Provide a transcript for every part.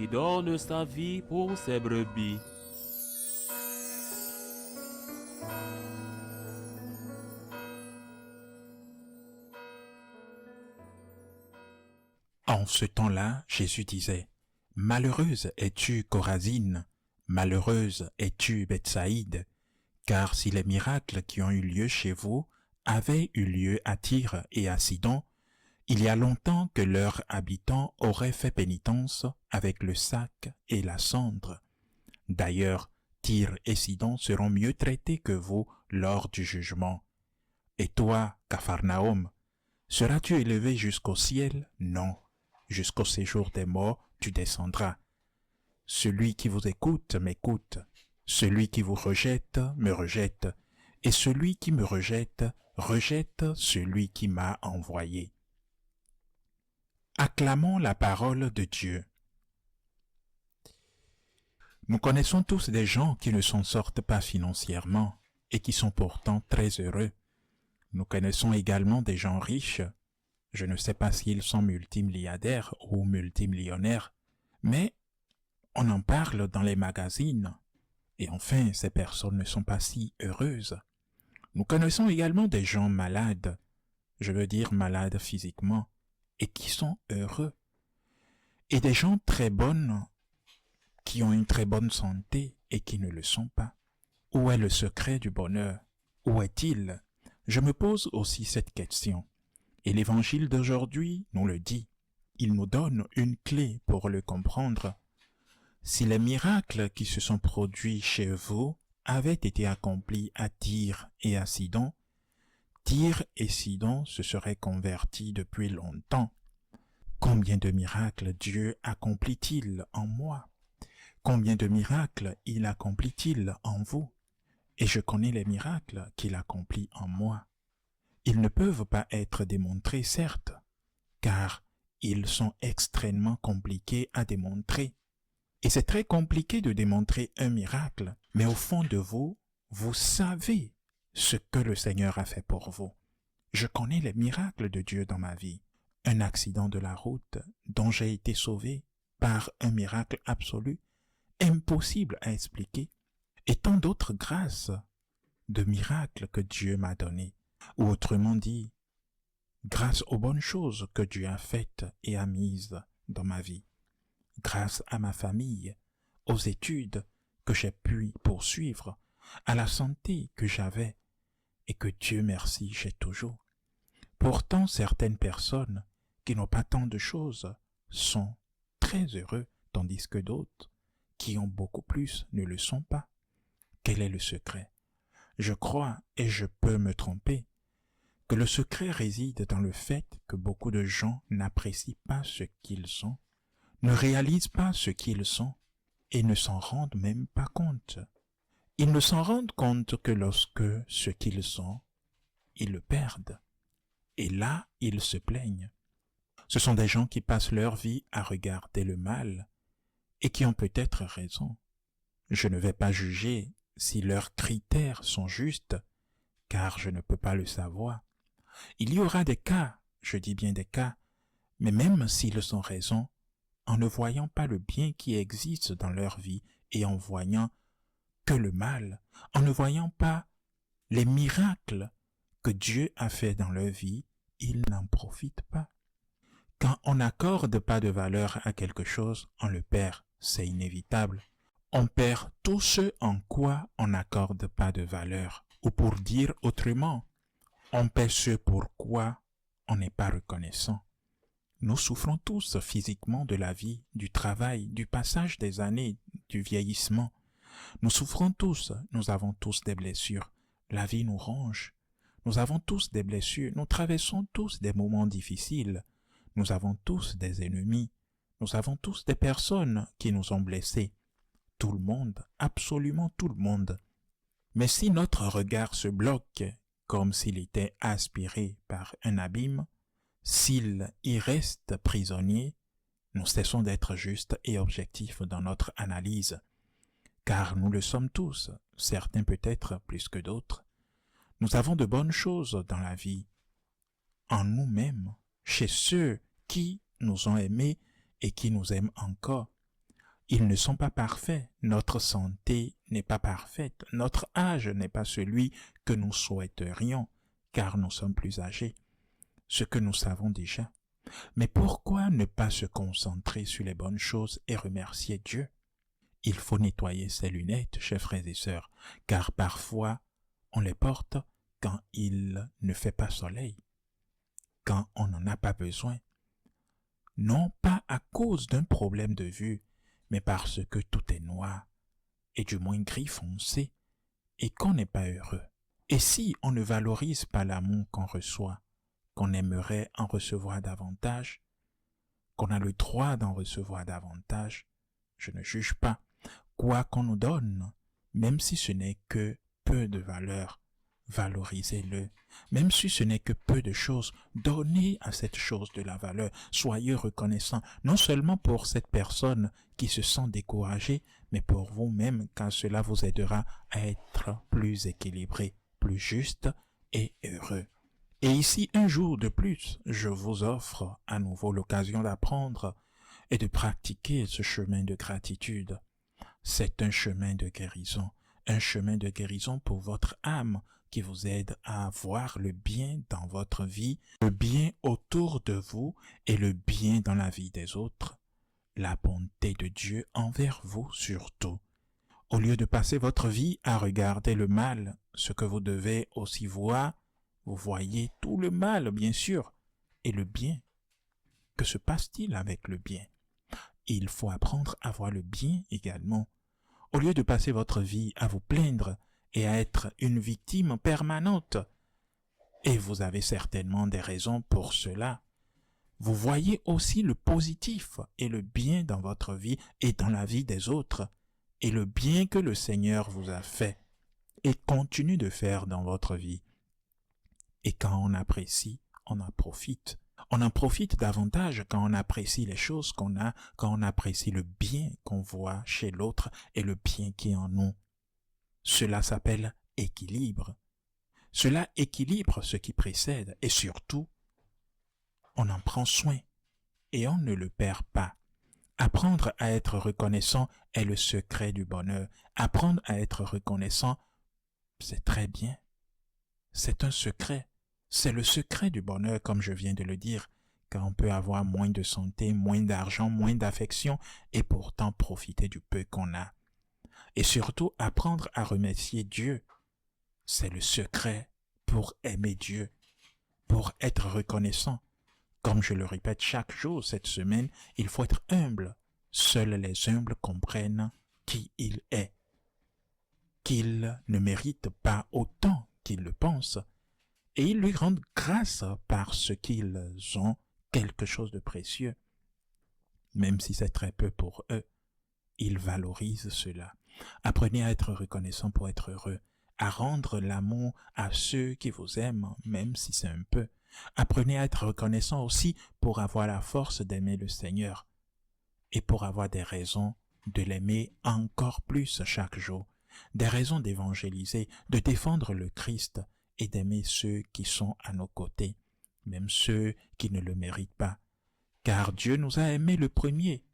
qui donne sa vie pour ses brebis. En ce temps-là, Jésus disait, « Malheureuse es-tu, Chorazine, malheureuse es-tu, Bethsaïde, car si les miracles qui ont eu lieu chez vous avaient eu lieu à Tyr et à Sidon, il y a longtemps que leurs habitants auraient fait pénitence avec le sac et la cendre. D'ailleurs, Tyr et Sidon seront mieux traités que vous lors du jugement. Et toi, Capharnaüm, seras-tu élevé jusqu'au ciel? Non. Jusqu'au séjour des morts, tu descendras. Celui qui vous écoute m'écoute. Celui qui vous rejette me rejette. Et celui qui me rejette, rejette celui qui m'a envoyé. » Acclamons la parole de Dieu. Nous connaissons tous des gens qui ne s'en sortent pas financièrement et qui sont pourtant très heureux. Nous connaissons également des gens riches. Je ne sais pas s'ils sont multimilliardaires ou multimillionnaires, mais on en parle dans les magazines. Et enfin, ces personnes ne sont pas si heureuses. Nous connaissons également des gens malades, je veux dire malades physiquement, et qui sont heureux. Et des gens très bonnes, qui ont une très bonne santé et qui ne le sont pas. Où est le secret du bonheur? Où est-il? Je me pose aussi cette question. Et l'évangile d'aujourd'hui nous le dit. Il nous donne une clé pour le comprendre. Si les miracles qui se sont produits chez vous avaient été accomplis à Tyr et à Sidon, Tyr et Sidon se seraient convertis depuis longtemps. Combien de miracles Dieu accomplit-il en moi? Combien de miracles il accomplit-il en vous? Et je connais les miracles qu'il accomplit en moi. Ils ne peuvent pas être démontrés, certes, car ils sont extrêmement compliqués à démontrer. Et c'est très compliqué de démontrer un miracle, mais au fond de vous, vous savez ce que le Seigneur a fait pour vous. Je connais les miracles de Dieu dans ma vie. Un accident de la route dont j'ai été sauvé par un miracle absolu, impossible à expliquer, et tant d'autres grâces de miracles que Dieu m'a données. Ou autrement dit, grâce aux bonnes choses que Dieu a faites et a mises dans ma vie, grâce à ma famille, aux études que j'ai pu poursuivre, à la santé que j'avais et que Dieu merci j'ai toujours. Pourtant, certaines personnes qui n'ont pas tant de choses sont très heureux, tandis que d'autres qui ont beaucoup plus ne le sont pas. Quel est le secret? Je crois, et je peux me tromper, que le secret réside dans le fait que beaucoup de gens n'apprécient pas ce qu'ils sont, ne réalisent pas ce qu'ils sont et ne s'en rendent même pas compte. Ils ne s'en rendent compte que lorsque ce qu'ils sont, ils le perdent. Et là, ils se plaignent. Ce sont des gens qui passent leur vie à regarder le mal et qui ont peut-être raison. Je ne vais pas juger si leurs critères sont justes, car je ne peux pas le savoir. Il y aura des cas, je dis bien des cas, mais même s'ils ont raison, en ne voyant pas le bien qui existe dans leur vie et en voyant que le mal, en ne voyant pas les miracles que Dieu a fait dans leur vie, ils n'en profitent pas. Quand on n'accorde pas de valeur à quelque chose, on le perd, c'est inévitable. On perd tout ce en quoi on n'accorde pas de valeur. Ou pour dire autrement, on perd ce pour quoi on n'est pas reconnaissant. Nous souffrons tous physiquement de la vie, du travail, du passage des années, du vieillissement. Nous souffrons tous, nous avons tous des blessures. La vie nous ronge. Nous avons tous des blessures, nous traversons tous des moments difficiles. Nous avons tous des ennemis. Nous avons tous des personnes qui nous ont blessés. Tout le monde, absolument tout le monde. Mais si notre regard se bloque, comme s'il était aspiré par un abîme, s'il y reste prisonnier, nous cessons d'être justes et objectifs dans notre analyse, car nous le sommes tous, certains peut-être plus que d'autres. Nous avons de bonnes choses dans la vie, en nous-mêmes, chez ceux qui nous ont aimés et qui nous aiment encore. Ils ne sont pas parfaits. Notre santé n'est pas parfaite. Notre âge n'est pas celui que nous souhaiterions, car nous sommes plus âgés. Ce que nous savons déjà. Mais pourquoi ne pas se concentrer sur les bonnes choses et remercier Dieu? Il faut nettoyer ses lunettes, chers frères et sœurs, car parfois on les porte quand il ne fait pas soleil, quand on n'en a pas besoin. Non pas à cause d'un problème de vue, mais parce que tout est noir, et du moins gris foncé, et qu'on n'est pas heureux. Et si on ne valorise pas l'amour qu'on reçoit, qu'on aimerait en recevoir davantage, qu'on a le droit d'en recevoir davantage, je ne juge pas. Quoi qu'on nous donne, même si ce n'est que peu de valeur, valorisez-le. Même si ce n'est que peu de choses, donnez à cette chose de la valeur. Soyez reconnaissant, non seulement pour cette personne qui se sent découragée, mais pour vous-même, car cela vous aidera à être plus équilibré, plus juste et heureux. Et ici, un jour de plus, je vous offre à nouveau l'occasion d'apprendre et de pratiquer ce chemin de gratitude. C'est un chemin de guérison pour votre âme qui vous aide à voir le bien dans votre vie, le bien autour de vous et le bien dans la vie des autres, la bonté de Dieu envers vous surtout. Au lieu de passer votre vie à regarder le mal, ce que vous devez aussi voir, vous voyez tout le mal, bien sûr, et le bien. Que se passe-t-il avec le bien? Il faut apprendre à voir le bien également. Au lieu de passer votre vie à vous plaindre et à être une victime permanente, et vous avez certainement des raisons pour cela, vous voyez aussi le positif et le bien dans votre vie et dans la vie des autres, et le bien que le Seigneur vous a fait et continue de faire dans votre vie. Et quand on apprécie, on en profite. On en profite davantage quand on apprécie les choses qu'on a, quand on apprécie le bien qu'on voit chez l'autre et le bien qui est en nous. Cela s'appelle équilibre. Cela équilibre ce qui précède et surtout, on en prend soin et on ne le perd pas. Apprendre à être reconnaissant est le secret du bonheur. Apprendre à être reconnaissant, c'est très bien. C'est un secret. C'est le secret du bonheur, comme je viens de le dire, car on peut avoir moins de santé, moins d'argent, moins d'affection et pourtant profiter du peu qu'on a. Et surtout, apprendre à remercier Dieu. C'est le secret pour aimer Dieu, pour être reconnaissant. Comme je le répète chaque jour cette semaine, il faut être humble. Seuls les humbles comprennent qui il est, qu'ils ne méritent pas autant qu'ils le pensent, et ils lui rendent grâce parce qu'ils ont quelque chose de précieux. Même si c'est très peu pour eux, ils valorisent cela. Apprenez à être reconnaissant pour être heureux, à rendre l'amour à ceux qui vous aiment, même si c'est un peu. Apprenez à être reconnaissant aussi pour avoir la force d'aimer le Seigneur et pour avoir des raisons de l'aimer encore plus chaque jour, des raisons d'évangéliser, de défendre le Christ et d'aimer ceux qui sont à nos côtés, même ceux qui ne le méritent pas, car Dieu nous a aimés le premier.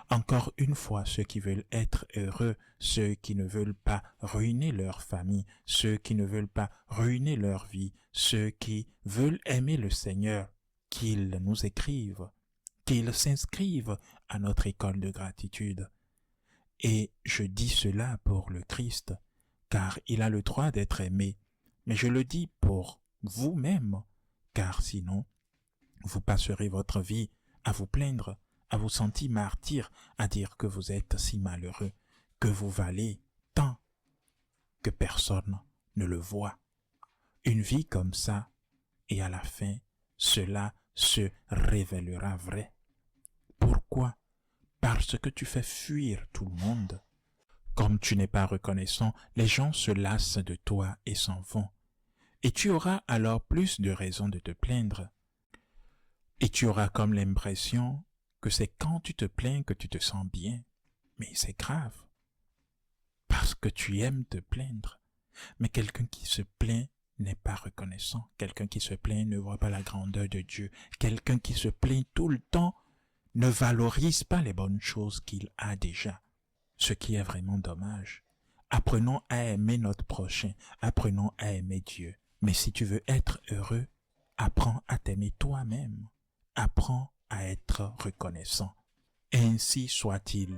Encore une fois, ceux qui veulent être heureux, ceux qui ne veulent pas ruiner leur famille, ceux qui ne veulent pas ruiner leur vie, ceux qui veulent aimer le Seigneur, qu'ils nous écrivent, qu'ils s'inscrivent à notre école de gratitude. Et je dis cela pour le Christ, car il a le droit d'être aimé, mais je le dis pour vous-même, car sinon, vous passerez votre vie à vous plaindre, à vous sentir martyr, à dire que vous êtes si malheureux, que vous valez tant, que personne ne le voit. Une vie comme ça, et à la fin, cela se révélera vrai. Pourquoi? Parce que tu fais fuir tout le monde. Comme tu n'es pas reconnaissant, les gens se lassent de toi et s'en vont. Et tu auras alors plus de raisons de te plaindre. Et tu auras comme l'impression que c'est quand tu te plains que tu te sens bien. Mais c'est grave. Parce que tu aimes te plaindre. Mais quelqu'un qui se plaint n'est pas reconnaissant. Quelqu'un qui se plaint ne voit pas la grandeur de Dieu. Quelqu'un qui se plaint tout le temps ne valorise pas les bonnes choses qu'il a déjà, ce qui est vraiment dommage. Apprenons à aimer notre prochain, apprenons à aimer Dieu. Mais si tu veux être heureux, apprends à t'aimer toi-même. Apprends à être reconnaissant. Ainsi soit-il.